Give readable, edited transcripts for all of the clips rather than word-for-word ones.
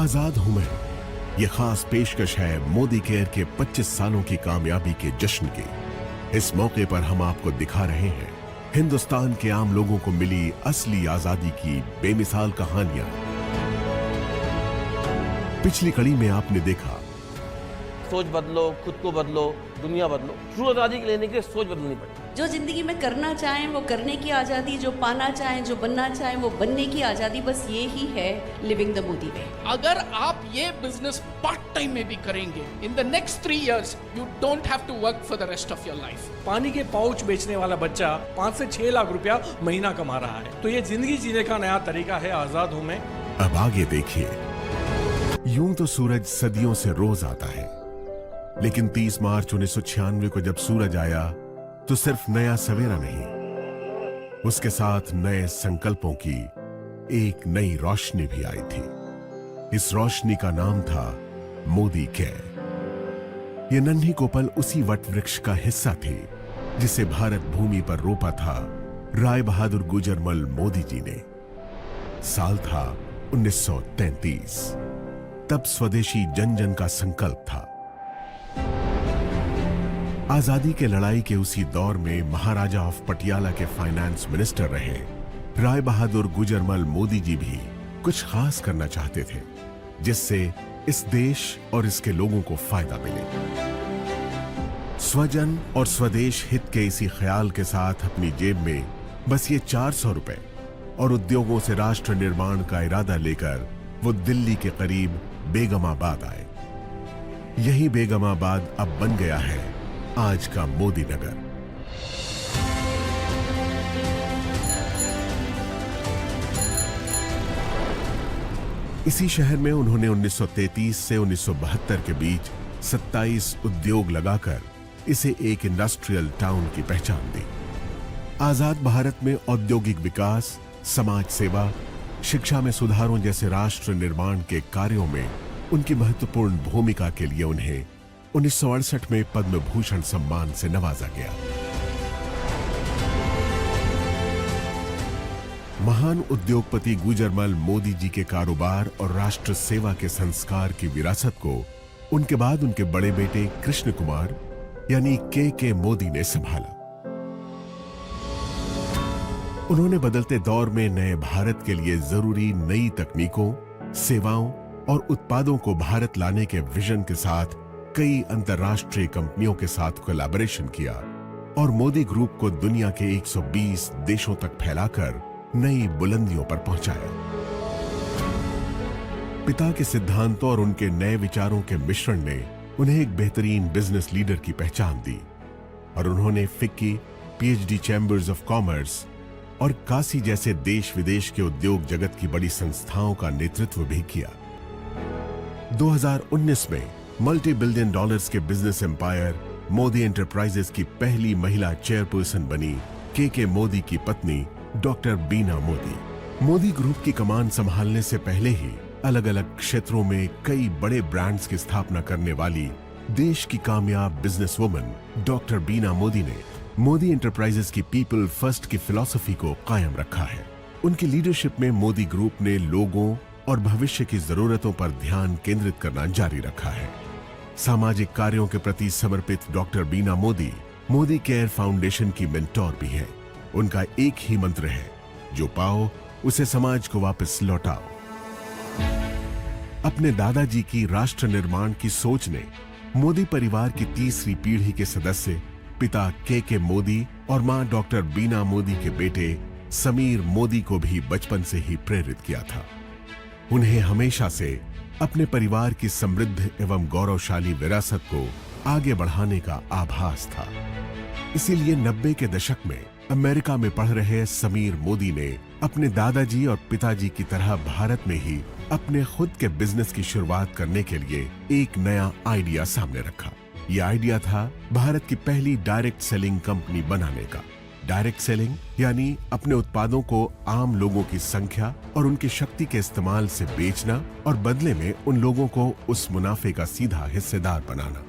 आजाद हूं मैं, ये खास पेशकश है मोदी केयर के 25 सालों की कामयाबी के जश्न की। इस मौके पर हम आपको दिखा रहे हैं हिंदुस्तान के आम लोगों को मिली असली आजादी की बेमिसाल कहानियां। पिछली कड़ी में आपने देखा, सोच बदलो, खुद को बदलो, दुनिया बदलो। ट्रू आजादी के लेने के लिए सोच बदलनी पड़ती। जो जिंदगी में करना चाहें वो करने की आज़ादी, जो पाना चाहें, जो बनना चाहें वो बनने की आज़ादी, बस ये ही है लिविंग द मोदी वे। अगर आप ये बिजनेस पार्ट टाइम में भी करेंगे, in the next 3 years you don't have to work for the rest of your life. पानी के पाउच बेचने वाला बच्चा 5 से 6 लाख रुपया महीना कमा रहा है। तो ये जिंदगी जीने का नया तरीका है आजाद हूं मैं। अब आगे देखिए। यूं तो सूरज सदियों से रोज आता है, लेकिन 30 मार्च 1996 को जब सूरज आया तो सिर्फ नया सवेरा नहीं, उसके साथ नए संकल्पों की एक नई रोशनी भी आई थी। इस रोशनी का नाम था मोदी केयर। ये नन्ही कोपल उसी वट वृक्ष का हिस्सा थी जिसे भारत भूमि पर रोपा था राय बहादुर गुजरमल मोदी जी ने। साल था 1933। तब स्वदेशी जन जन का संकल्प था। आजादी के लड़ाई के उसी दौर में महाराजा ऑफ पटियाला के फाइनेंस मिनिस्टर रहे राय बहादुर गुजरमल मोदी जी भी कुछ खास करना चाहते थे जिससे इस देश और इसके लोगों को फायदा मिले। स्वजन और स्वदेश हित के इसी ख्याल के साथ अपनी जेब में बस ये 400 रुपए और उद्योगों से राष्ट्र निर्माण का इरादा लेकर वो दिल्ली के करीब बेगमाबाद आए। यही बेगमाबाद अब बन गया है आज का मोदी नगर। इसी शहर में उन्होंने 1933 से 1972 के बीच 27 उद्योग लगाकर इसे एक इंडस्ट्रियल टाउन की पहचान दी। आजाद भारत में औद्योगिक विकास, समाज सेवा, शिक्षा में सुधारों जैसे राष्ट्र निर्माण के कार्यों में उनकी महत्वपूर्ण भूमिका के लिए उन्हें 1968 में पद्म भूषण सम्मान से नवाजा गया। महान उद्योगपति गुजरमल मोदी जी के कारोबार और राष्ट्र सेवा के संस्कार की विरासत को उनके बाद उनके बड़े बेटे कृष्ण कुमार यानी के मोदी ने संभाला। उन्होंने बदलते दौर में नए भारत के लिए जरूरी नई तकनीकों, सेवाओं और उत्पादों को भारत लाने के विजन के साथ कई अंतर्राष्ट्रीय कंपनियों के साथ कोलैबोरेशन किया और मोदी ग्रुप को दुनिया के 120 देशों तक फैलाकर नई बुलंदियों पर पहुंचाया। पिता के सिद्धांतों और उनके नए विचारों के मिश्रण ने उन्हें एक बेहतरीन बिजनेस लीडर की पहचान दी और उन्होंने FICCI, PhD chambers of commerce और काशी जैसे देश विदेश के उद्योग जगत की बड़ी संस्थाओं का नेतृत्व भी किया। 2019 में मल्टी बिलियन डॉलर्स के बिजनेस एम्पायर मोदी एंटरप्राइजेस की पहली महिला चेयरपर्सन बनी के मोदी की पत्नी डॉक्टर बीना मोदी। मोदी ग्रुप की कमान संभालने से पहले ही अलग अलग क्षेत्रों में कई बड़े ब्रांड्स की स्थापना करने वाली देश की कामयाब बिजनेस वुमन डॉक्टर बीना मोदी ने मोदी एंटरप्राइजेस की पीपल फर्स्ट की फिलॉसफी को कायम रखा है। उनकी लीडरशिप में मोदी ग्रुप ने लोगों और भविष्य की जरूरतों पर ध्यान केंद्रित करना जारी रखा है। सामाजिक कार्यों के प्रति समर्पित डॉक्टर बीना मोदी मोदी केयर फाउंडेशन की मेंटोर भी है। उनका एक ही मंत्र है, जो पाओ उसे समाज को वापस लौटाओ। अपने दादाजी की राष्ट्र निर्माण की सोच ने मोदी परिवार की तीसरी पीढ़ी के सदस्य पिता के मोदी और मां डॉक्टर बीना मोदी के बेटे समीर मोदी को भी बचपन से ही प्रेरित किया था। उन्हें हमेशा से अपने परिवार की समृद्ध एवं गौरवशाली विरासत को आगे बढ़ाने का आभास था। इसीलिए 90 के दशक में अमेरिका में पढ़ रहे समीर मोदी ने अपने दादाजी और पिताजी की तरह भारत में ही अपने खुद के बिजनेस की शुरुआत करने के लिए एक नया आइडिया सामने रखा। यह आइडिया था भारत की पहली डायरेक्ट सेलिंग कंपनी बनाने का। डायरेक्ट सेलिंग यानी अपने उत्पादों को आम लोगों की संख्या और उनकी शक्ति के इस्तेमाल से बेचना और बदले में उन लोगों को उस मुनाफे का सीधा हिस्सेदार बनाना।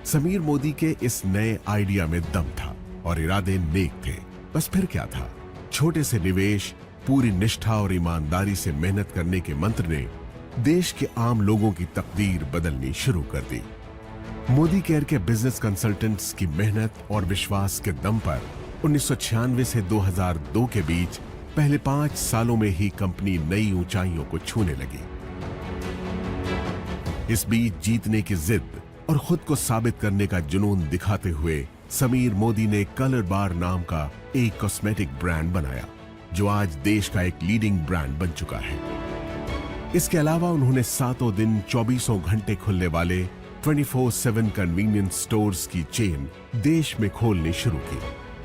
समीर मोदी के इस नए आइडिया में दम था और इरादे नेक थे। बस फिर क्या था, छोटे से निवेश, पूरी निष्ठा और ईमानदारी से मेहनत करने के मंत्र ने देश के आम लोगों की तकदीर बदलनी शुरू कर दी। मोदी केयर के बिजनेस कंसल्टेंट्स की मेहनत और विश्वास के दम पर 1996 से 2002 के बीच पहले 5 सालों में ही कंपनी नई ऊंचाइयों को छूने लगी। इस बीच जीतने की जिद और खुद को साबित करने का जुनून दिखाते हुए समीर मोदी ने कलर बार नाम का एक कॉस्मेटिक ब्रांड बनाया, जो आज देश का एक लीडिंग ब्रांड बन चुका है। इसके अलावा उन्होंने सातों दिन 24 घंटे खुलने वाले 24/7 कन्वीनियंस स्टोर्स की चेन देश में खोलनी शुरू की।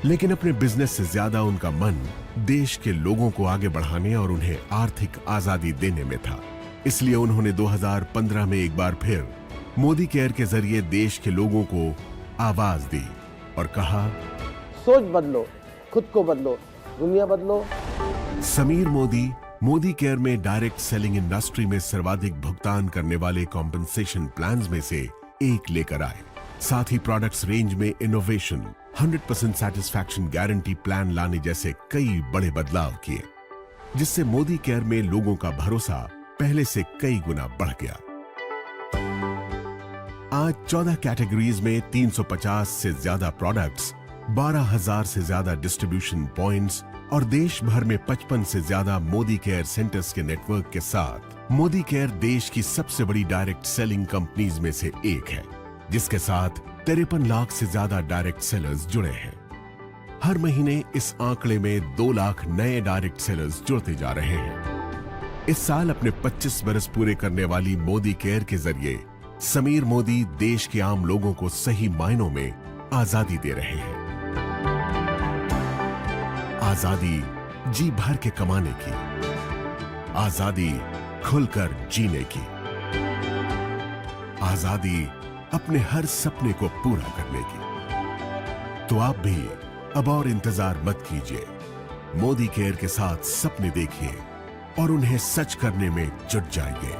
लेकिन अपने बिजनेस से ज्यादा उनका मन देश के लोगों को आगे बढ़ाने और उन्हें आर्थिक आजादी देने में था। इसलिए उन्होंने 2015 में एक बार फिर मोदी केयर के जरिए देश के लोगों को आवाज दी और कहा, सोच बदलो, खुद को बदलो, दुनिया बदलो। समीर मोदी मोदी केयर में डायरेक्ट सेलिंग इंडस्ट्री में सर्वाधिक भुगतान करने वाले कॉम्पेंसेशन प्लान्स में से एक लेकर आए। साथ ही प्रोडक्ट्स रेंज में इनोवेशन, 100% सैटिस्फैक्शन गारंटी प्लान लाने जैसे कई बड़े बदलाव किए, जिससे मोदी केयर में लोगों का भरोसा पहले से कई गुना बढ़ गया। आज 14 कैटेगरीज में 350 से ज्यादा प्रोडक्ट्स, 12,000 से ज्यादा डिस्ट्रीब्यूशन पॉइंट्स और देश भर में 55 से ज्यादा मोदी केयर सेंटर्स के नेटवर्क के साथ मोदी केयर देश की सबसे बड़ी डायरेक्ट सेलिंग कंपनीज में से एक है, जिसके साथ 53 लाख से ज्यादा डायरेक्ट सेलर्स जुड़े हैं। हर महीने इस आंकड़े में 2 लाख नए डायरेक्ट सेलर्स जुड़ते जा रहे हैं। इस साल अपने 25 बरस पूरे करने वाली मोदी केयर के जरिए समीर मोदी देश के आम लोगों को सही मायनों में आजादी दे रहे हैं। आजादी जी भर के कमाने की, आजादी खुलकर जीने की, आजादी अपने हर सपने को पूरा करने की। तो आप भी अब और इंतजार मत कीजिए, मोदी केयर के साथ सपने देखिए और उन्हें सच करने में जुट जाइए।